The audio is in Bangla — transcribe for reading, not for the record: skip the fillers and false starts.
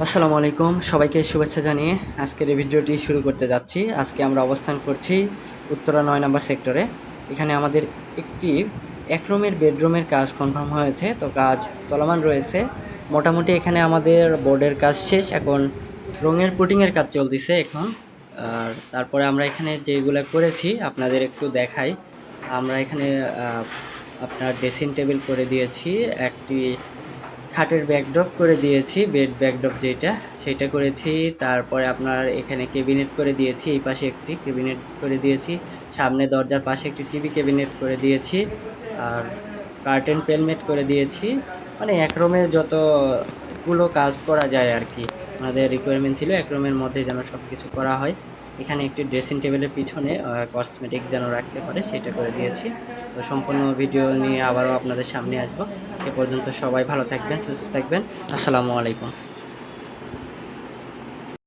আসসালামু আলাইকুম, সবাইকে শুভেচ্ছা জানিয়ে আজকের এই ভিডিওটি শুরু করতে যাচ্ছি। আজকে আমরা অবস্থান করছি উত্তরা ৯ নম্বর সেক্টরে। এখানে আমাদের একটি এক রুমের বেডরুমের কাজ কনফার্ম হয়েছে, তো কাজ চলমান রয়েছে। মোটামুটি এখানে আমাদের বোর্ডের কাজ শেষ, এখন রঙের পুটিংয়ের কাজ চলতেছে এখন। আর তারপরে আমরা এখানে যেগুলো করেছি আপনাদের একটু দেখাই। আমরা এখানে আপনার ড্রেসিং টেবিল করে দিয়েছি, একটি খাটের ব্যাকড্রপ করে দিয়েছি, বেড ব্যাকড্রপ যেটা সেটা করেছি। তারপরে আপনার এখানে ক্যাবিনেট করে দিয়েছি, এই পাশে একটি ক্যাবিনেট করে দিয়েছি, সামনে দরজার পাশে একটি টিভি ক্যাবিনেট করে দিয়েছি, আর কার্টেন পেলমেট করে দিয়েছি। মানে এক রুমে যতগুলো কাজ করা যায় আর কি, আমাদের রিকোয়ারমেন্ট ছিল এক রুমের মধ্যে যেন সব কিছু করা হয়। এখানে একটি ড্রেসিং টেবিলের পিছনে কসমেটিক যেন রাখতে পারে সেটা করে দিয়েছি। তো সম্পূর্ণ ভিডিও নিয়ে আবারও আপনাদের সামনে আসবো। সে পর্যন্ত সবাই ভালো থাকবেন, সুস্থ থাকবেন। আসসালামু আলাইকুম।